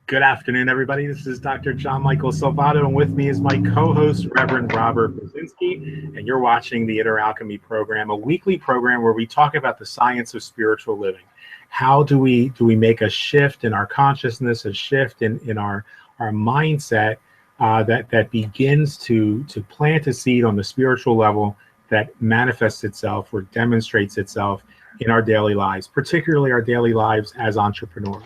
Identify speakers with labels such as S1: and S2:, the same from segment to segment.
S1: Good afternoon, everybody. This is Dr. Gianmichael Salvato, and with me is my co-host, Reverend Robert Brzezinski, and you're watching the Inner Alchemy program, a weekly program where we talk about the science of spiritual living. How do we make a shift in our consciousness, a shift in our mindset that begins to plant a seed on the spiritual level that manifests itself or demonstrates itself in our daily lives, particularly our daily lives as entrepreneurs.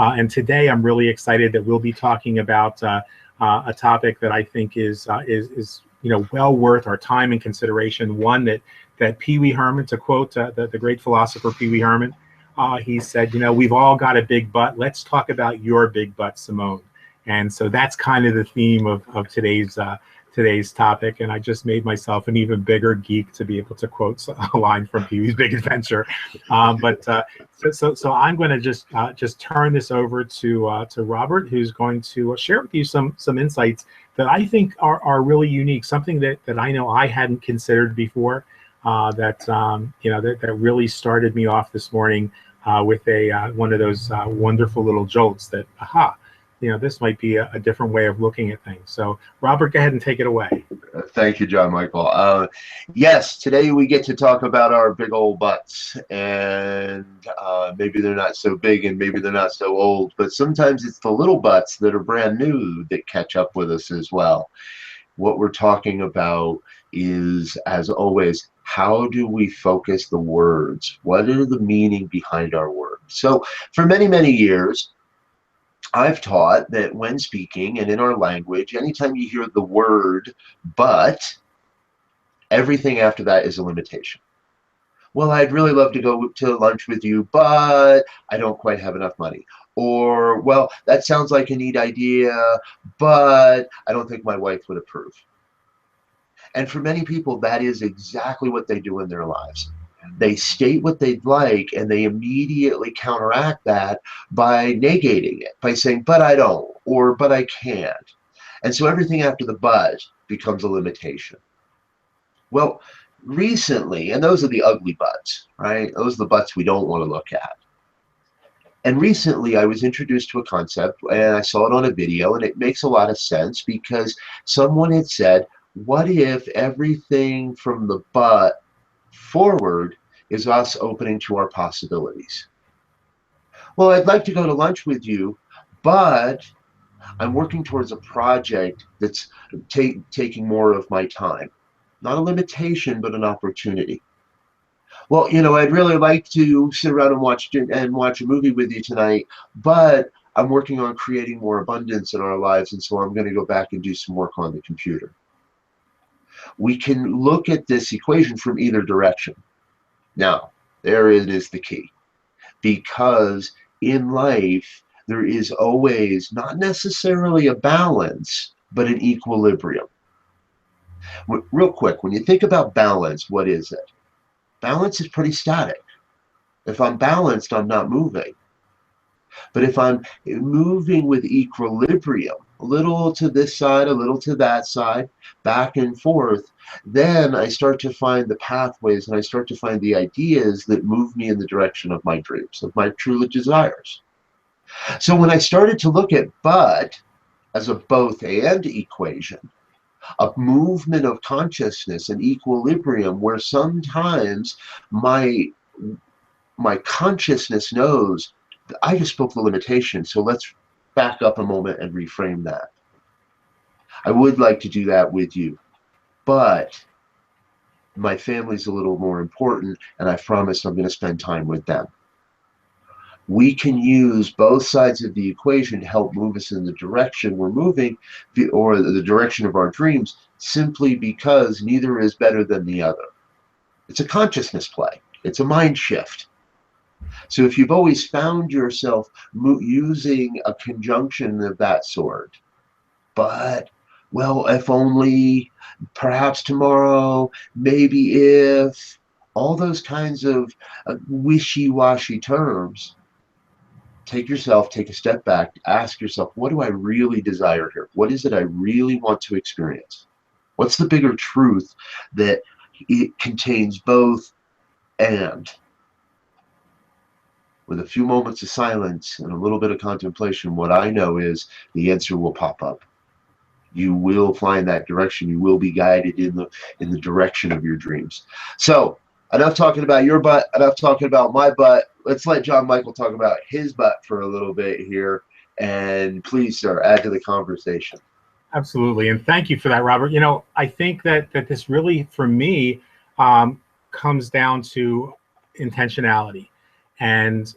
S1: And today, I'm really excited that we'll be talking about a topic that I think is well worth our time and consideration. One that Pee Wee Herman, to quote the great philosopher Pee Wee Herman, he said, we've all got a big butt. Let's talk about your big butt, Simone. And so that's kind of the theme of today's topic, and I just made myself an even bigger geek to be able to quote a line from Pee Wee's Big Adventure. So I'm going to just turn this over to Robert, who's going to share with you some insights that I think are really unique, something that I know I hadn't considered before, that really started me off this morning with one of those wonderful little jolts that this might be a different way of looking at things. So, Robert, go ahead and take it away.
S2: Thank you, Gianmichael. Yes, today we get to talk about our big old butts, and maybe they're not so big and maybe they're not so old, but sometimes it's the little butts that are brand new that catch up with us as well. What we're talking about is, as always, how do we focus the words? What are the meaning behind our words? So, for many, many years, I've taught that when speaking and in our language, anytime you hear the word but, everything after that is a limitation. Well, I'd really love to go to lunch with you, but I don't quite have enough money. Or, well, that sounds like a neat idea, but I don't think my wife would approve. And for many people, that is exactly what they do in their lives. They state what they'd like, and they immediately counteract that by negating it, by saying, but I don't, or but I can't. And so everything after the but becomes a limitation. Well, recently, and those are the ugly buts, right? Those are the buts we don't want to look at. And recently, I was introduced to a concept, and I saw it on a video, and it makes a lot of sense because someone had said, what if everything from the but forward is us opening to our possibilities? Well, I'd like to go to lunch with you, but I'm working towards a project that's taking more of my time. Not a limitation, but an opportunity. Well, I'd really like to sit around and watch a movie with you tonight, but I'm working on creating more abundance in our lives, and so I'm going to go back and do some work on the computer. We can look at this equation from either direction. Now, there it is the key. Because in life, there is always not necessarily a balance, but an equilibrium. Real quick, when you think about balance, what is it? Balance is pretty static. If I'm balanced, I'm not moving. But if I'm moving with equilibrium, a little to this side, a little to that side, back and forth, then I start to find the pathways and I start to find the ideas that move me in the direction of my dreams, of my true desires. So when I started to look at but as a both and equation, a movement of consciousness and equilibrium where sometimes my consciousness knows I just spoke the limitation, so let's back up a moment and reframe that. I would like to do that with you, but my family's a little more important, and I've promised I'm going to spend time with them. We can use both sides of the equation to help move us in the direction we're moving, or the direction of our dreams, simply because neither is better than the other. It's a consciousness play. It's a mind shift. So if you've always found yourself using a conjunction of that sort, but, well, if only, perhaps tomorrow, maybe if, all those kinds of wishy-washy terms, take a step back, ask yourself, what do I really desire here? What is it I really want to experience? What's the bigger truth that it contains both and? with a few moments of silence and a little bit of contemplation, what I know is the answer will pop up. You will find that direction. You will be guided in the direction of your dreams. So enough talking about your butt, enough talking about my butt. Let's let Gianmichael talk about his butt for a little bit here. And please, sir, add to the conversation.
S1: Absolutely. And thank you for that, Robert. I think that this really, for me, comes down to intentionality. And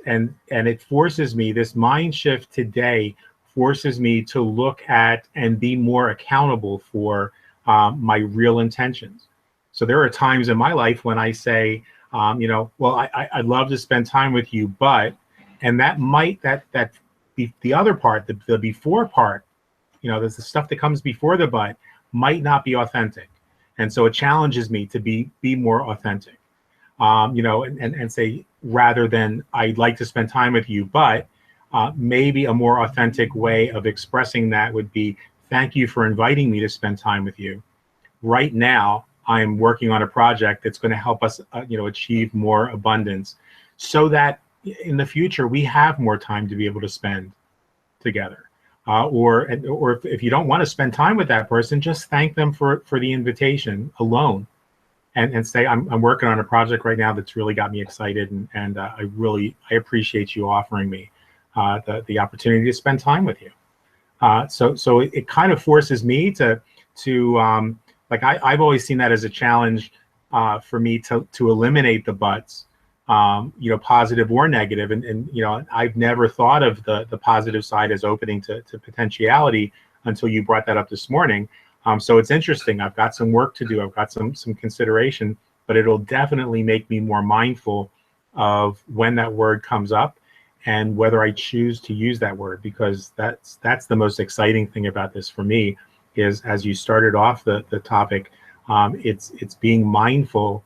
S1: it forces me, this mind shift today forces me to look at and be more accountable for my real intentions. So there are times in my life when I say, well, I'd love to spend time with you, but, and that might, that be the other part, the before part, there's the stuff that comes before the but might not be authentic. And so it challenges me to be more authentic, and say, rather than I'd like to spend time with you, but maybe a more authentic way of expressing that would be, thank you for inviting me to spend time with you. Right now, I'm working on a project that's going to help us, achieve more abundance, so that in the future we have more time to be able to spend together. Or if you don't want to spend time with that person, just thank them for the invitation alone, and say, I'm working on a project right now that's really got me excited, and I appreciate you offering me the opportunity to spend time with you. So it kind of forces me to like I've always seen that as a challenge for me to eliminate the buts, positive or negative. And I've never thought of the positive side as opening to potentiality until you brought that up this morning. So it's interesting. I've got some work to do. I've got some consideration, but it'll definitely make me more mindful of when that word comes up and whether I choose to use that word, because that's the most exciting thing about this for me, is, as you started off the topic, it's being mindful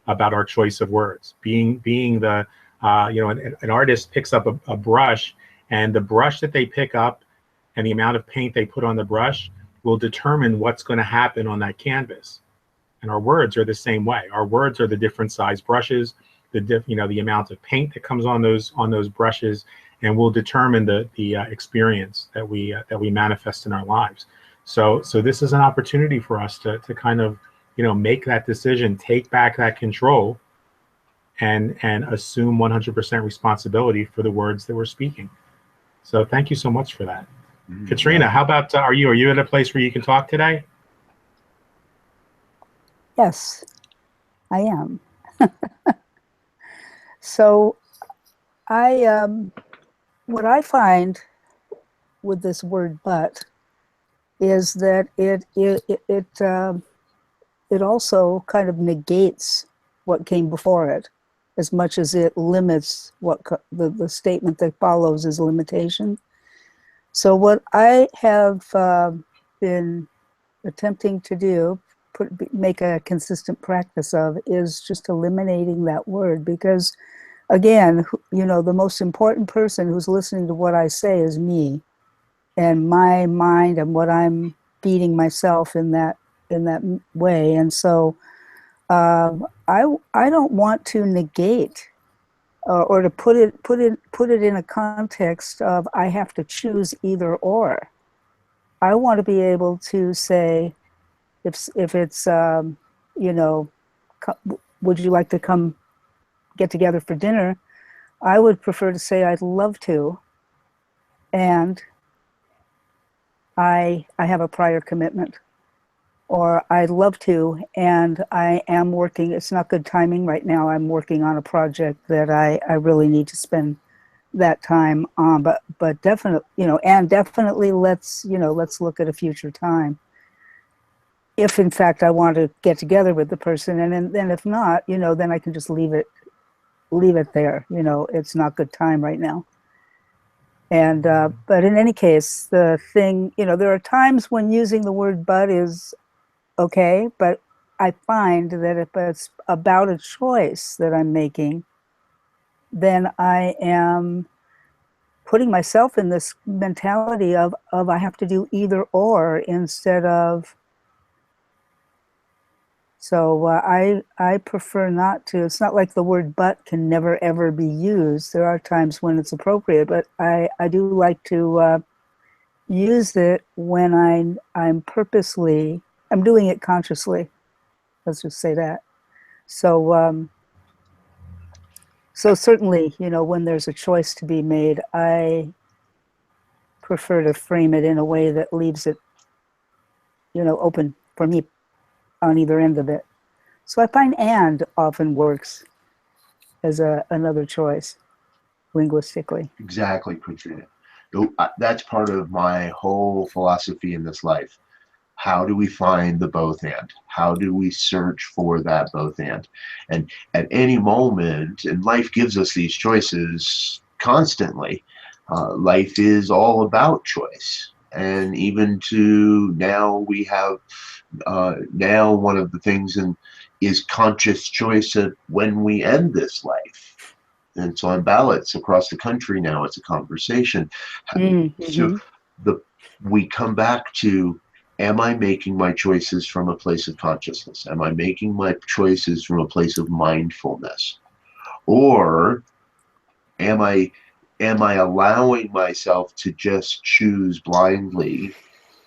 S1: about our choice of words, being the an artist picks up a brush, and the brush that they pick up and the amount of paint they put on the brush will determine what's going to happen on that canvas. And our words are the same way. Our words are the different size brushes, the amount of paint that comes on those brushes, and will determine the experience that we manifest in our lives. So this is an opportunity for us to kind of make that decision, take back that control, and assume 100% responsibility for the words that we're speaking. So thank you so much for that. Katrina, how about, are you at a place where you can talk today?
S3: Yes, I am. So what I find with this word "but" is that it also kind of negates what came before it, as much as it limits what the statement that follows is limitation. So what I have been attempting to do, make a consistent practice of, is just eliminating that word, because again, the most important person who's listening to what I say is me and my mind and what I'm feeding myself in that way. And so I don't want to negate or to put it in a context of I have to choose either or. I want to be able to say, if it's would you like to come get together for dinner? I would prefer to say I'd love to, and I have a prior commitment, or I'd love to, and I am working. It's not good timing right now. I'm working on a project that I really need to spend that time on, but definitely, and definitely let's look at a future time, if in fact I want to get together with the person. And then if not, then I can just leave it there. It's not good time right now. And but in any case, the thing, there are times when using the word "but" is okay, but I find that if it's about a choice that I'm making, then I am putting myself in this mentality of I have to do either or, instead of So I prefer not to. It's not like the word "but" can never ever be used. There are times when it's appropriate, but I do like to use it when I'm purposely, I'm doing it consciously. Let's just say that. So so certainly, when there's a choice to be made, I prefer to frame it in a way that leaves it, open for me on either end of it. So I find "and" often works as another choice linguistically.
S2: Exactly, Katrina. That's part of my whole philosophy in this life. How do we find the both and? How do we search for that both and? And at any moment, and life gives us these choices constantly. Life is all about choice. And even to now, we have now one of the things is conscious choice of when we end this life. And it's on ballots across the country now. It's a conversation. So
S3: Mm-hmm.
S2: we come back to, am I making my choices from a place of consciousness? Am I making my choices from a place of mindfulness? Or am I allowing myself to just choose blindly,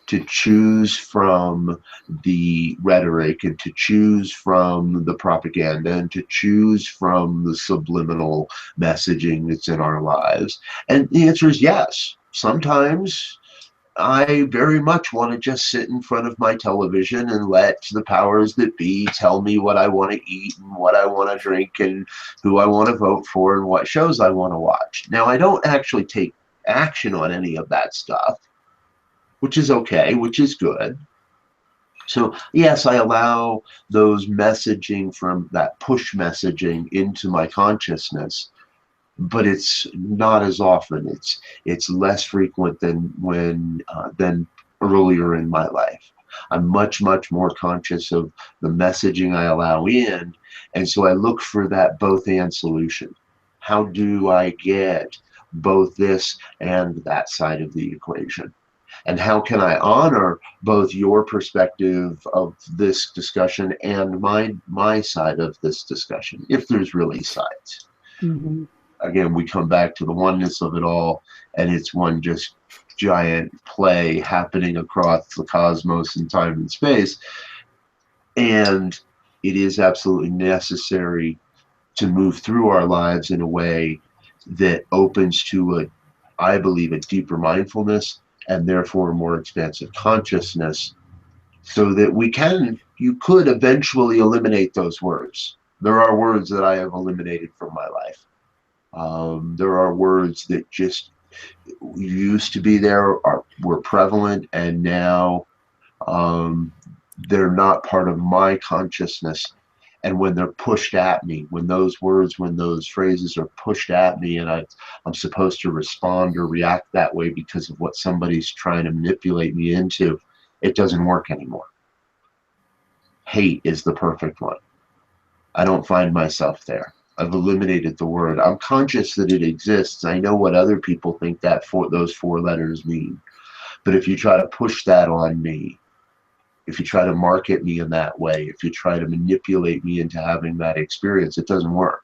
S2: to choose from the rhetoric and to choose from the propaganda and to choose from the subliminal messaging that's in our lives? And the answer is yes. Sometimes I very much want to just sit in front of my television and let the powers that be tell me what I want to eat and what I want to drink and who I want to vote for and what shows I want to watch. Now, I don't actually take action on any of that stuff, which is okay, which is good. So yes, I allow those messaging from that push messaging into my consciousness, but it's not as often. It's less frequent than earlier in my life. I'm much more conscious of the messaging I allow in, and so I look for that both and solution. How do I get both this and that side of the equation? And how can I honor both your perspective of this discussion and my side of this discussion, if there's really sides?
S3: Mm-hmm.
S2: Again, we come back to the oneness of it all, and it's one just giant play happening across the cosmos in time and space. And it is absolutely necessary to move through our lives in a way that opens to I believe, a deeper mindfulness and therefore a more expansive consciousness, so that you could eventually eliminate those words. There are words that I have eliminated from my life. There are words that just used to be there, were prevalent, and now they're not part of my consciousness. And when they're pushed at me, when those words, when those phrases are pushed at me, and I'm supposed to respond or react that way because of what somebody's trying to manipulate me into, it doesn't work anymore. Hate is the perfect one. I don't find myself there. I've eliminated the word. I'm conscious that it exists. I know what other people think those four letters mean. But if you try to push that on me, if you try to market me in that way, if you try to manipulate me into having that experience, it doesn't work.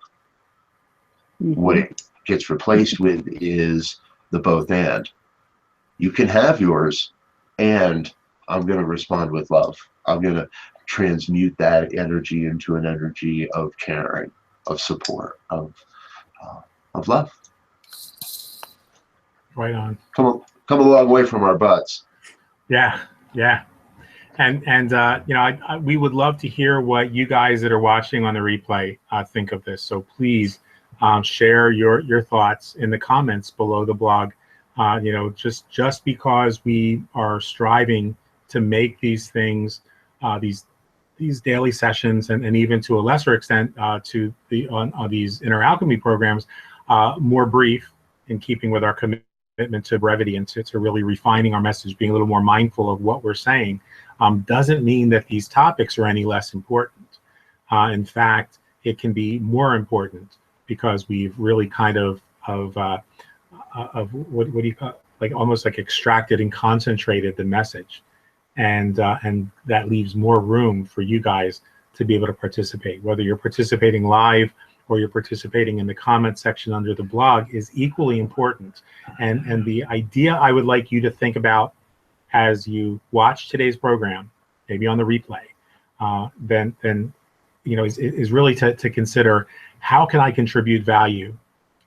S3: Mm-hmm.
S2: What it gets replaced with is the both and. You can have yours, and I'm going to respond with love. I'm going to transmute that energy into an energy of caring, of support, of love.
S1: Right on.
S2: Come a long way from our butts.
S1: Yeah. And we would love to hear what you guys that are watching on the replay think of this. So please share your thoughts in the comments below the blog. Just because we are striving to make these things, these daily sessions, and even to a lesser extent to these inner alchemy programs, more brief, in keeping with our commitment to brevity and to really refining our message, being a little more mindful of what we're saying, doesn't mean that ththese topics are any less important. In fact, it can be more important because we've really kind of what do you call, like almost like extracted and concentrated the message, and that leaves more room for you guys to be able to participate. Whether you're participating live or you're participating in the comment section under the blog is equally important. And the idea I would like you to think about as you watch today's program, maybe on the replay, then is really to consider, how can I contribute value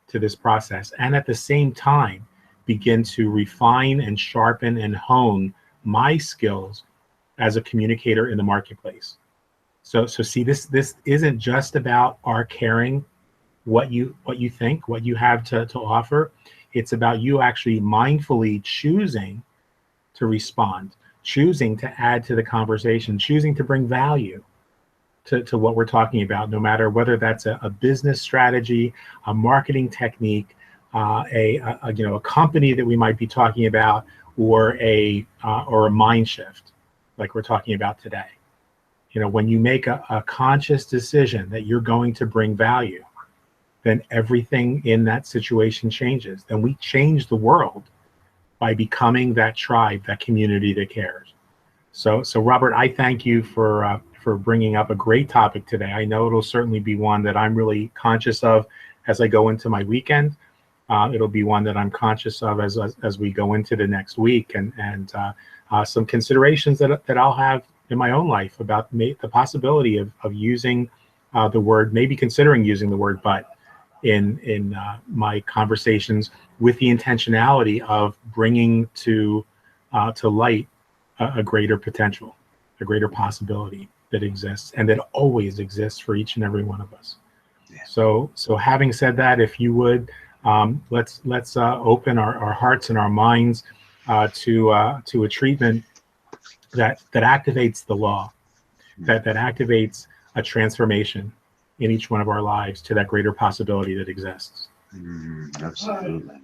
S1: to this process, and at the same time begin to refine and sharpen and hone my skills as a communicator in the marketplace. So see, this isn't just about our caring what you think, what you have to offer. It's about you actually mindfully choosing to respond, choosing to add to the conversation, choosing to bring value to what we're talking about, no matter whether that's a business strategy, a marketing technique, a company that we might be talking about, or a mind shift like we're talking about today. When you make a conscious decision that you're going to bring value, then everything in that situation changes. Then we change the world by becoming that tribe, that community that cares. So Robert, I thank you for bringing up a great topic today. I know it'll certainly be one that I'm really conscious of as I go into my weekend. It'll be one that I'm conscious of as we go into the next week, and some considerations that I'll have in my own life about the possibility of using the word, maybe considering using the word "but" in my conversations, with the intentionality of bringing to light a greater potential, a greater possibility that exists and that always exists for each and every one of us. Yeah. So having said that, if you would, let's open our hearts and our minds to a treatment that activates the law, that activates a transformation in each one of our lives to that greater possibility that exists.
S2: Absolutely.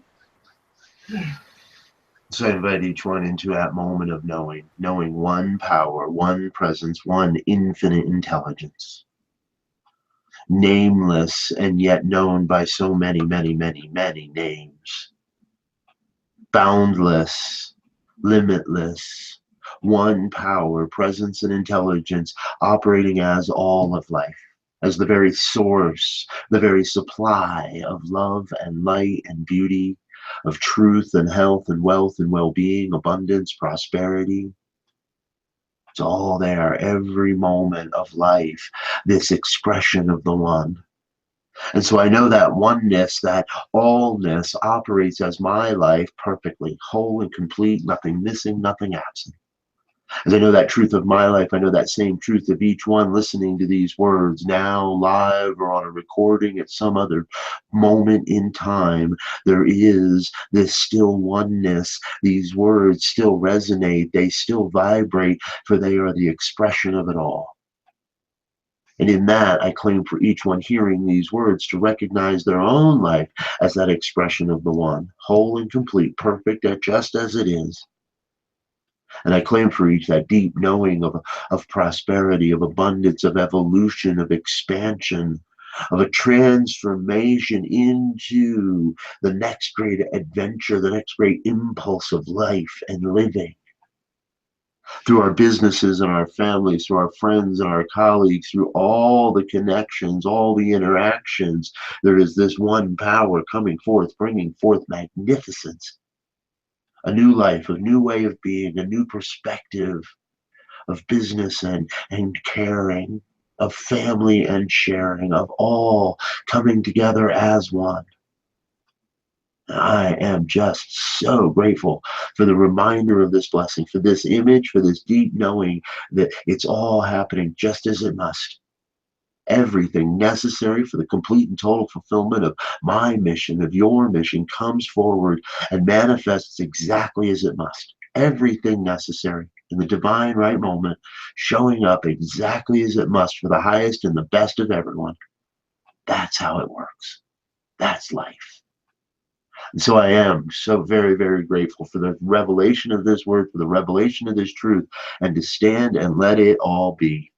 S2: So I invite each one into that moment of knowing one power, one presence, one infinite intelligence, nameless and yet known by so many, many, many, many names, boundless, limitless, one power, presence, and intelligence operating as all of life, as the very source, the very supply of love and light and beauty, of truth and health and wealth and well-being, abundance, prosperity. It's all there, every moment of life, this expression of the one. And so I know that oneness, that allness operates as my life perfectly, whole and complete, nothing missing, nothing absent. As I know that truth of my life, I know that same truth of each one listening to these words now, live, or on a recording at some other moment in time. There is this still oneness. These words still resonate. They still vibrate, for they are the expression of it all. And in that, I claim for each one hearing these words to recognize their own life as that expression of the one, whole and complete, perfect, just as it is. And I claim for each that deep knowing of prosperity, of abundance, of evolution, of expansion, of a transformation into the next great adventure, the next great impulse of life and living. Through our businesses and our families, through our friends and our colleagues, through all the connections, all the interactions, there is this one power coming forth, bringing forth magnificence. A new life, a new way of being, a new perspective of business and caring, of family and sharing, of all coming together as one. I am just so grateful for the reminder of this blessing, for this image, for this deep knowing that it's all happening just as it must. Everything necessary for the complete and total fulfillment of my mission, of your mission, comes forward and manifests exactly as it must. Everything necessary in the divine right moment, showing up exactly as it must for the highest and the best of everyone. That's how it works. That's life. And so I am so very, very grateful for the revelation of this word, for the revelation of this truth, and to stand and let it all be.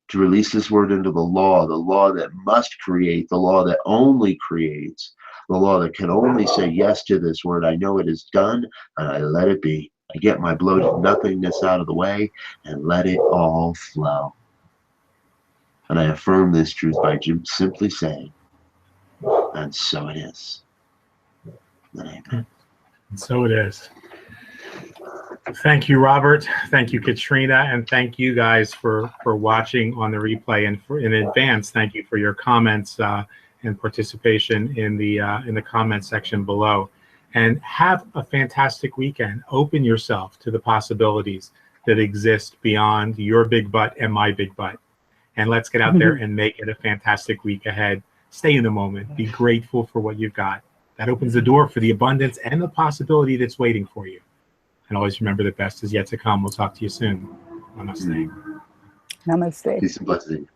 S2: To release this word into the law that must create, the law that only creates, the law that can only say yes to this word. I know it is done, and I let it be. I get my bloated nothingness out of the way and let it all flow. And I affirm this truth by simply saying, and so it is. And amen.
S1: And so it is. Thank you, Robert. Thank you, Katrina, and thank you guys for watching on the replay. And in advance, thank you for your comments and participation in the comment section below. And have a fantastic weekend. Open yourself to the possibilities that exist beyond your big butt and my big butt. And let's get out there and make it a fantastic week ahead. Stay in the moment. Be grateful for what you've got. That opens the door for the abundance and the possibility that's waiting for you. And always remember the best is yet to come. We'll talk to you soon. Namaste.
S3: Namaste.
S2: Peace and blessings.